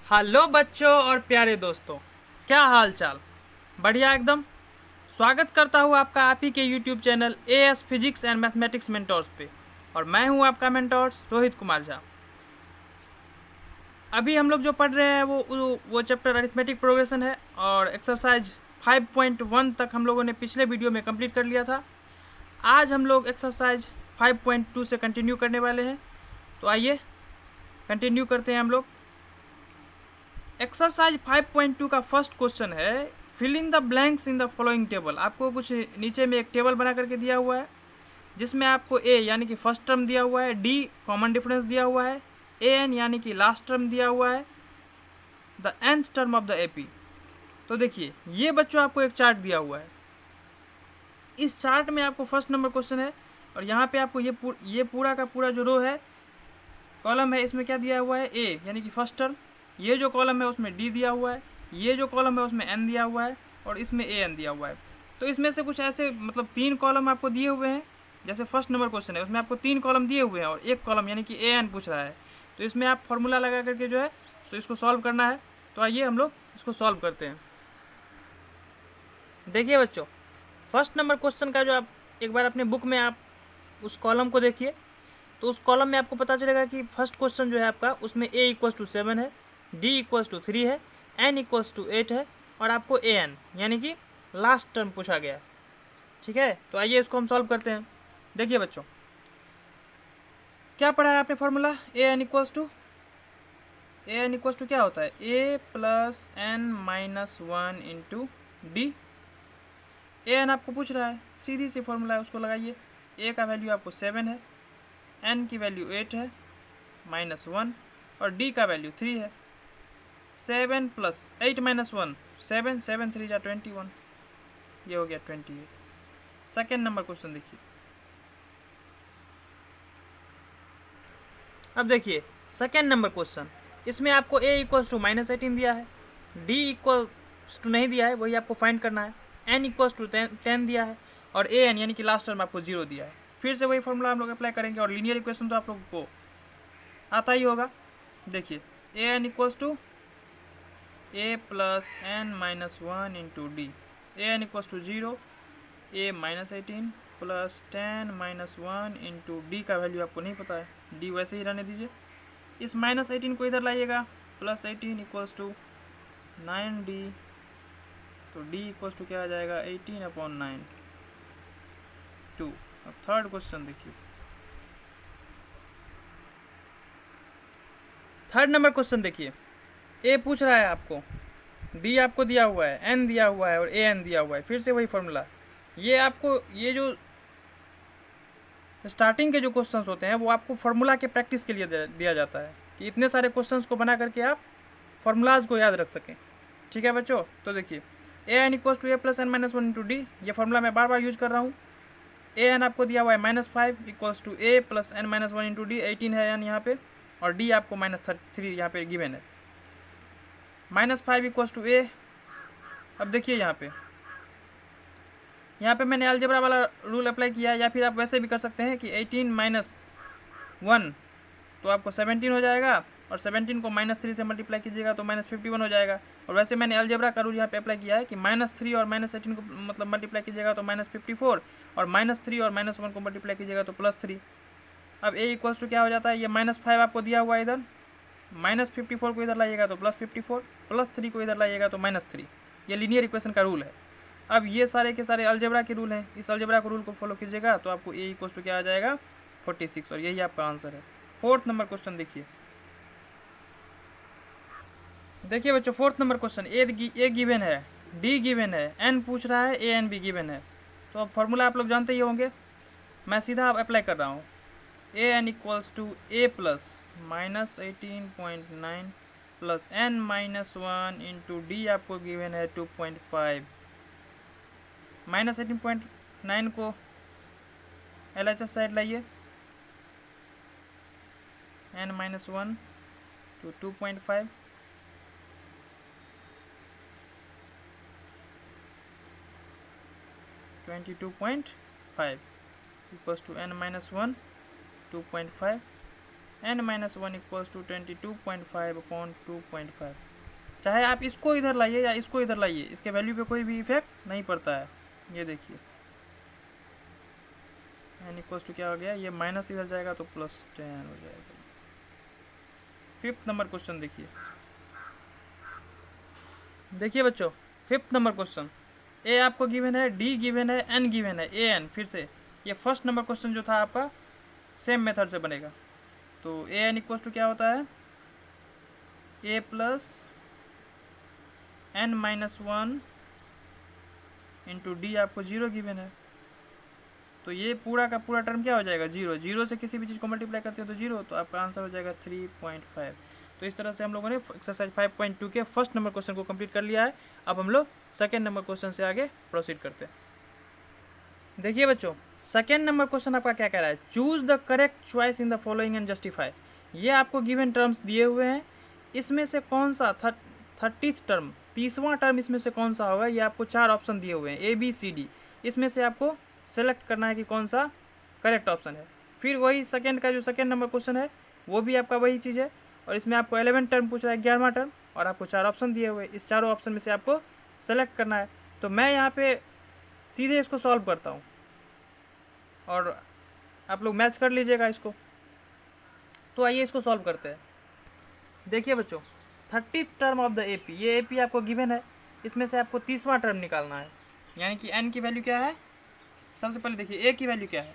Hello बच्चों और प्यारे दोस्तों, क्या हाल चाल। बढ़िया एकदम। स्वागत करता हूँ आपका आप ही के YouTube channel as physics and mathematics mentors पे। और मैं हूँ आपका मेंटोर्स रोहित कुमार झा। अभी हम लोग जो पढ़ रहे हैं वो चैप्टर अरिथमेटिक प्रोग्रेशन है और एक्सरसाइज 5.1 तक हम लोगों ने पिछले वीडियो में कंप्लीट कर लिया था। आज हम लोग एक्सरसाइज 5.2 से कंटिन्यू करने वाले हैं। तो आइए कंटिन्यू करते हैं हम लोग। एक्सरसाइज 5.2 का फर्स्ट क्वेश्चन है, fill in the blanks in the following table. आपको कुछ नीचे में एक टेबल बना करके दिया हुआ है जिसमें आपको ए यानी कि फर्स्ट टर्म दिया हुआ है, डी कॉमन डिफरेंस दिया हुआ है, ए एन यानी कि लास्ट टर्म दिया हुआ है, the nth term of the AP. तो देखिए ये बच्चों आपको एक चार्ट दिया हुआ है। इस चार्ट में आपको फर्स्ट नंबर क्वेश्चन है और यहाँ पे आपको ये पूरा का पूरा जो रो है कॉलम है, इसमें क्या दिया हुआ है, ए यानी कि फर्स्ट टर्म। ये जो कॉलम है उसमें डी दिया हुआ है, ये जो कॉलम है उसमें एन दिया हुआ है और इसमें ए एन दिया हुआ है। तो इसमें से कुछ ऐसे मतलब 3 कॉलम आपको दिए हुए हैं। जैसे फर्स्ट नंबर क्वेश्चन है उसमें आपको 3 कॉलम दिए हुए हैं और एक कॉलम यानी कि ए एन पूछ रहा है। तो इसमें आप फॉर्मूला लगा करके जो है तो इसको सॉल्व करना है। तो आइए हम लोग इसको सॉल्व करते हैं। देखिए बच्चों, फर्स्ट नंबर क्वेश्चन का जो आप एक बार अपने बुक में आप उस कॉलम को देखिए तो उस कॉलम में आपको पता चलेगा कि फर्स्ट क्वेश्चन जो है आपका उसमें ए इक्वल्स टू 7 है, डी इक्वल्स टू 3 है, एन इक्वल्स टू 8 है और आपको ए एन यानी कि लास्ट टर्म पूछा गया है। ठीक है, तो आइए इसको हम सॉल्व करते हैं। देखिए बच्चों, क्या पढ़ा है आपने formula, A N equals to क्या होता है, A plus N minus 1 into D. A N आपको पूछ रहा है, सीधी सी फॉर्मूला है, उसको लगाइए। ए का वैल्यू आपको 7 है, एन की वैल्यू 8 है माइनस 1 और डी का वैल्यू 3 है। 7 प्लस 8 माइनस 1, 7, 7 3 जा 21, ये हो गया 28। सेकेंड नंबर क्वेश्चन देखिए। अब देखिए सेकेंड नंबर क्वेश्चन, इसमें आपको ए इक्वल्स टू -18 दिया है, डी इक्वल्स टू नहीं दिया है, वही आपको फाइंड करना है, एन इक्वल्स टू 10 दिया है और ए एन यानी कि लास्ट टर्म आपको 0 दिया है। फिर से वही फॉर्मूला हम लोग अप्लाई करेंगे और लीनियर इक्वेशन तो आप लोगों को आता ही होगा। देखिए A N equals to A plus N minus 1 into D, A N equals to 0, A -18 plus 10 minus 1 into D का वैल्यू आपको नहीं पता है, डी वैसे ही रहने दीजिए। इस -18 को इधर लाइएगा, प्लस 18 इक्वल्स टू 9d, तो d इक्वल्स टू क्या आ जाएगा 18/9 2। अब थर्ड क्वेश्चन देखिए। थर्ड नंबर क्वेश्चन देखिए, ए पूछ रहा है आपको, डी आपको दिया हुआ है, एन दिया हुआ है और ए एन दिया हुआ है। फिर से वही फॉर्मूला, ये आपको ये जो स्टार्टिंग के जो क्वेश्चंस होते हैं वो आपको फार्मूला के प्रैक्टिस के लिए दिया जाता है कि इतने सारे क्वेश्चंस को बना करके आप फार्मूलाज को याद रख सकें। ठीक है बच्चों, तो देखिए A N equals to A plus N minus 1 into D, ये फार्मूला मैं बार बार यूज कर रहा हूँ। ए एन आपको दिया हुआ है -5 equals to A plus N minus 1 into D, 18 है एन यहाँ पे और डी आपको -3 यहाँ पे गिवन है। -5 इक्वल्स टू ए। अब देखिए यहाँ पे मैंने अलजेब्रा वाला रूल अप्लाई किया है, या फिर आप वैसे भी कर सकते हैं कि 18 माइनस 1 तो आपको 17 हो जाएगा और 17 को -3 से मल्टीप्लाई कीजिएगा तो -51 हो जाएगा। और वैसे मैंने अलजेब्रा का रूल यहाँ पे अप्लाई किया है कि -3 और -18 को मतलब मल्टीप्लाई कीजिएगा तो -54 और -3 और -1 को मल्टीप्लाई कीजिएगा तो +3। अब ए इक्वल्स टू क्या हो जाता है, ये -5 आपको दिया हुआ है इधर, -54 को इधर लाइएगा तो +54, +3 को इधर लाइएगा तो -3। ये लीनियर इक्वेशन का रूल है। अब ये सारे के सारे अलजेब्रा के रूल हैं, इस अलजेब्रा के रूल को फॉलो कीजिएगा तो आपको ए इक्वल्स टू क्या आ जाएगा 46 और यही आपका आंसर है। फोर्थ नंबर क्वेश्चन देखिए। देखिए बच्चों फोर्थ नंबर क्वेश्चन, ए गिवन है, डी गिवन है, एन पूछ रहा है, ए एन भी गिवन है। तो अब फॉर्मूला आप लोग जानते ही होंगे, मैं सीधा अब अप्लाई कर रहा हूँ। A N equals to A plus -18.9 plus N minus 1 into D आपको गिवन है 2.5। -18.9 को एल एच एस साइड लाइए, n माइनस 1 to 2.5 22.5 equals to n minus 1 2.5 n minus one equals to 22.5 upon 2.5। चाहे आप इसको इधर लाइए या इसको इधर लाइए, इसके वैल्यू पे कोई भी इफेक्ट नहीं पड़ता है। ये देखिए n इक्वल्स टू क्या हो गया, ये माइनस इधर जाएगा तो प्लस 10 हो जाएगा। फिफ्थ नंबर क्वेश्चन देखिए, देखिए बच्चों फिफ्थ नंबर क्वेश्चन। ए आपको गिवन है, डी गिवन है, एन गिवन है, ए एन। फिर से ये फर्स्ट नंबर क्वेश्चन जो था आपका सेम मेथड से बनेगा। तो ए एन इक्वल टू क्या होता है, A plus N minus one into D आपको जीरो गिवन है। तो ये पूरा का पूरा टर्म क्या हो जाएगा, जीरो। जीरो से किसी भी चीज़ को मल्टीप्लाई करते हो तो जीरो, तो आपका आंसर हो जाएगा 3.5। तो इस तरह से हम लोगों ने एक्सरसाइज 5.2 के फर्स्ट नंबर क्वेश्चन को कंप्लीट कर लिया है। अब हम लोग सेकेंड नंबर क्वेश्चन से आगे प्रोसीड करते हैं। देखिए बच्चों सेकेंड नंबर क्वेश्चन आपका क्या कह रहा है, choose the correct choice in the following and justify. ये आपको गिवन टर्म्स दिए हुए हैं, इसमें से कौन सा 30th टर्म, 30वां टर्म इसमें से कौन सा होगा। ये आपको 4 ऑप्शन दिए हुए हैं ए बी सी डी, इसमें से आपको सेलेक्ट करना है कि कौन सा करेक्ट ऑप्शन है। फिर वही सेकेंड का जो सेकेंड नंबर क्वेश्चन है वो भी आपका वही चीज़ है, और इसमें आपको 11 टर्म पूछ रहा है, 11वां टर्म, और आपको 4 ऑप्शन दिए हुए, इस चारों ऑप्शन में से आपको सेलेक्ट करना है। तो मैं यहाँ पे सीधे इसको सॉल्व करता हूँ और आप लोग मैच कर लीजिएगा इसको। तो आइए इसको सॉल्व करते हैं। देखिए बच्चों 30th term of the AP, ये एपी आपको गिवन है, इसमें से आपको 30वां टर्म निकालना है। यानी कि एन की वैल्यू क्या है, सबसे पहले देखिए ए की वैल्यू क्या है,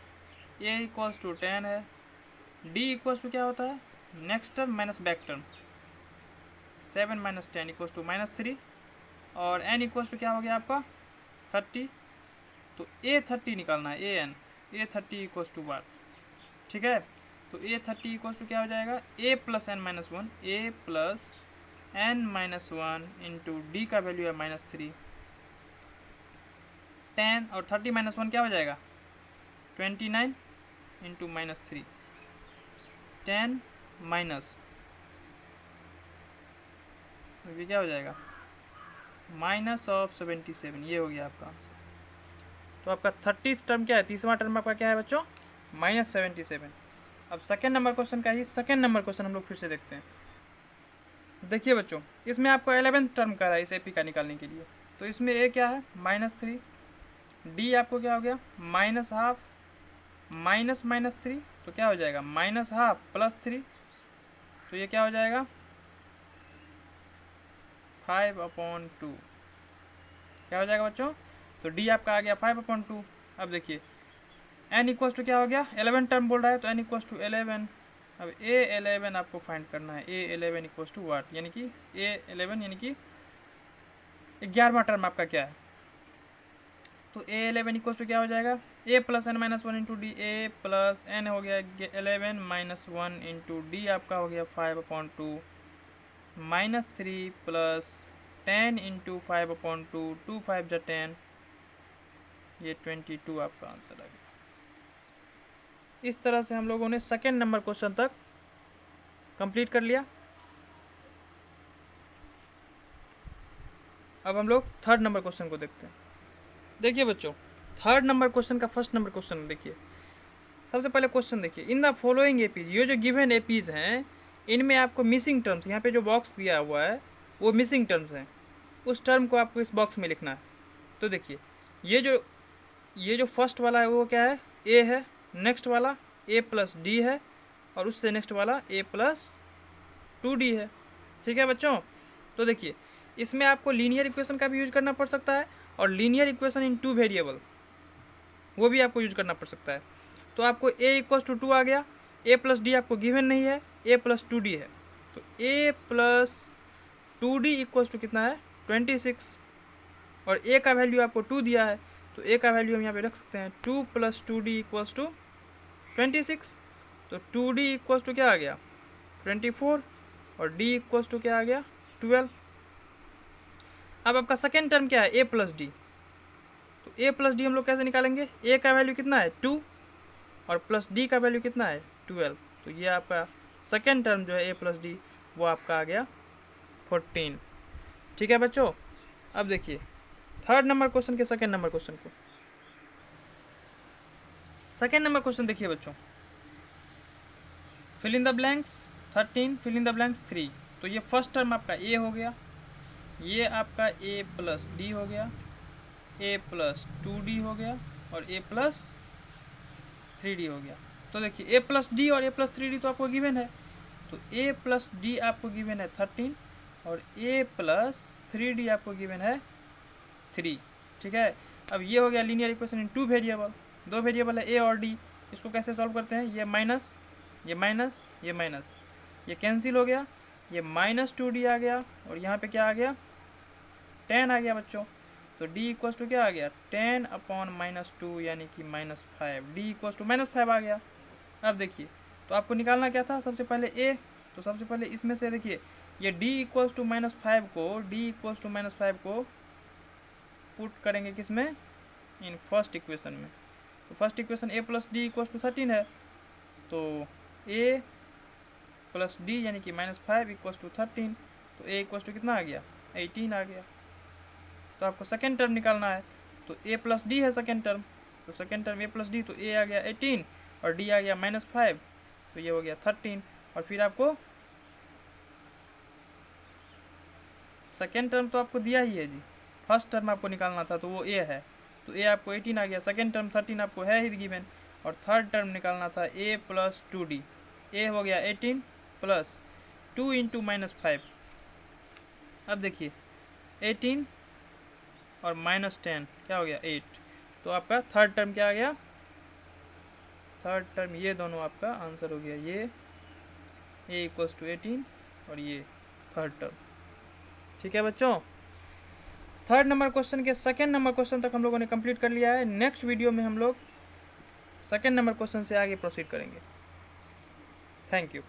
ए इक्वल्स टू 10 है, डी इक्वल्स टू क्या होता है next term minus back term 7 minus 10 equals to -3, और एन इक्वल्स टू क्या हो गया आपका 30। तो ए 30 निकालना है, A N, A 30 equals to वाट, ठीक है। तो ए 30 इक्वल्स टू क्या हो जाएगा, A plus N minus one, A plus N minus one into D का वैल्यू है -3, 10 और 30 माइनस वन क्या हो जाएगा 29 इंटू -3, 10 माइनस ये क्या हो जाएगा माइनस ऑफ 77, ये हो गया आपका आंसर। तो आपका 30th टर्म क्या है, 30वां टर्म आपका क्या है बच्चों -77। अब सेकेंड नंबर क्वेश्चन का ही सेकेंड नंबर क्वेश्चन हम लोग फिर से देखते हैं। देखिए बच्चों इसमें आपको 11th टर्म का है इस एपी का निकालने के लिए। तो इसमें ए क्या है -3, डी आपको क्या हो गया -12 माइनस -3, तो क्या हो जाएगा -12 प्लस 3, तो ये क्या हो जाएगा 5/2, क्या हो जाएगा बच्चों। तो डी आपका आ गया 5/2। अब देखिए एन इक्वल्स टू क्या हो गया, 11 टर्म बोल रहा है, तो एन इक्वल्स टू 11। अब ए 11 आपको फाइंड करना है, ए 11 इक्वल्स टू वाट, यानी कि ए 11 यानी कि 11वां टर्म आपका क्या है। तो ए 11 इक्वल्स टू क्या हो जाएगा, A plus N minus one into D, A plus N हो गया 11 माइनस वन इंटू डी आपका हो गया 5/2, -3 प्लस 10 इंटू 5/2, 2 5 जा 10, ये 22 आपका आंसर आ गया। इस तरह से हम लोगों ने सेकेंड नंबर क्वेश्चन तक कंप्लीट कर लिया। अब हम लोग थर्ड नंबर क्वेश्चन को देखते हैं। देखिए बच्चों थर्ड नंबर क्वेश्चन का फर्स्ट नंबर क्वेश्चन देखिए। सबसे पहले क्वेश्चन देखिए, इन द फॉलोइंग एपीज, ये जो गिवन एपीज हैं इनमें आपको मिसिंग टर्म्स, यहाँ पे जो बॉक्स दिया हुआ है वो मिसिंग टर्म्स हैं, उस टर्म को आपको इस बॉक्स में लिखना है। तो देखिए ये जो फर्स्ट वाला है वो क्या है, ए है, नेक्स्ट वाला ए प्लस डी है, और उससे नेक्स्ट वाला ए प्लस 2d है, ठीक है बच्चों। तो देखिए इसमें आपको लीनियर इक्वेशन का भी यूज करना पड़ सकता है, और लीनियर इक्वेशन इन 2 वेरिएबल वो भी आपको यूज करना पड़ सकता है। तो आपको ए इक्वल्स टू 2 आ गया, ए प्लस डी आपको गिवन नहीं है, ए प्लस 2d है, तो ए प्लस 2d इक्वल्स टू कितना है 26, और ए का वैल्यू आपको 2 दिया है, तो ए का वैल्यू हम यहाँ पे रख सकते हैं 2 प्लस 2d इक्वल्स टू 26। तो 2d इक्वल्स टू क्या आ गया 24, और d इक्वल्स टू क्या आ गया 12। अब आपका सेकेंड टर्म क्या है a प्लस डी, तो a प्लस डी हम लोग कैसे निकालेंगे, a का वैल्यू कितना है 2, और प्लस d का वैल्यू कितना है 12। तो ये आपका सेकेंड टर्म जो है a प्लस डी वो आपका आ गया 14, ठीक है बच्चों। अब देखिए थर्ड नंबर क्वेश्चन के सेकेंड नंबर क्वेश्चन को। सेकेंड नंबर क्वेश्चन देखिए बच्चों, fill in the blanks 13, fill in the blanks 3। तो ये फर्स्ट टर्म आपका ए हो गया, ये आपका ए प्लस डी हो गया, ए प्लस 2d हो गया और ए प्लस 3d हो गया। तो देखिए ए प्लस डी और ए प्लस 3d तो आपको गिवन है, तो ए प्लस डी आपको गिवन है 13 और ए प्लस 3d आपको गिवन है 3। ठीक है, अब ये हो गया linear equation in 2 variable, 2 variable है ए और डी। इसको कैसे सॉल्व करते हैं, ये माइनस, ये माइनस, ये माइनस, ये कैंसिल हो गया, ये माइनस 2d आ गया और यहाँ पे क्या आ गया 10 आ गया बच्चों। तो d इक्वल टू क्या आ गया 10 अपॉन -2 यानी कि -5, d इक्वल टू -5 आ गया। अब देखिए तो आपको निकालना क्या था, सबसे पहले a, तो सबसे पहले इसमें से देखिए ये d इक्वल टू -5 को, d इक्वल टू -5 को पुट करेंगे किस में, इन फर्स्ट इक्वेशन में। तो first equation a plus D equal to 13 है, तो a प्लस डी यानी कि -5 इक्वल टू 13, तो a इक्वल टू कितना आ गया 18 आ गया। तो आपको सेकेंड टर्म निकालना है, तो a प्लस डी है सेकेंड टर्म, तो second term a plus D, तो a आ गया 18 और d आ गया -5, तो ये हो गया 13। और फिर आपको सेकेंड टर्म तो आपको दिया ही है जी, फर्स्ट टर्म आपको निकालना था तो वो a है, तो a आपको 18 आ गया, सेकेंड टर्म 13 आपको है ही गिवन, और थर्ड टर्म निकालना था a प्लस 2d, a हो गया 18 प्लस 2 इंटू -5। अब देखिए 18 और -10 क्या हो गया 8, तो आपका थर्ड टर्म क्या आ गया, थर्ड टर्म ये दोनों आपका आंसर हो गया, ये a इक्वल्स टू 18 और ये थर्ड टर्म। ठीक है बच्चों, थर्ड नंबर क्वेश्चन के सेकेंड नंबर क्वेश्चन तक हम लोगों ने कंप्लीट कर लिया है। नेक्स्ट वीडियो में हम लोग सेकेंड नंबर क्वेश्चन से आगे प्रोसीड करेंगे। Thank you.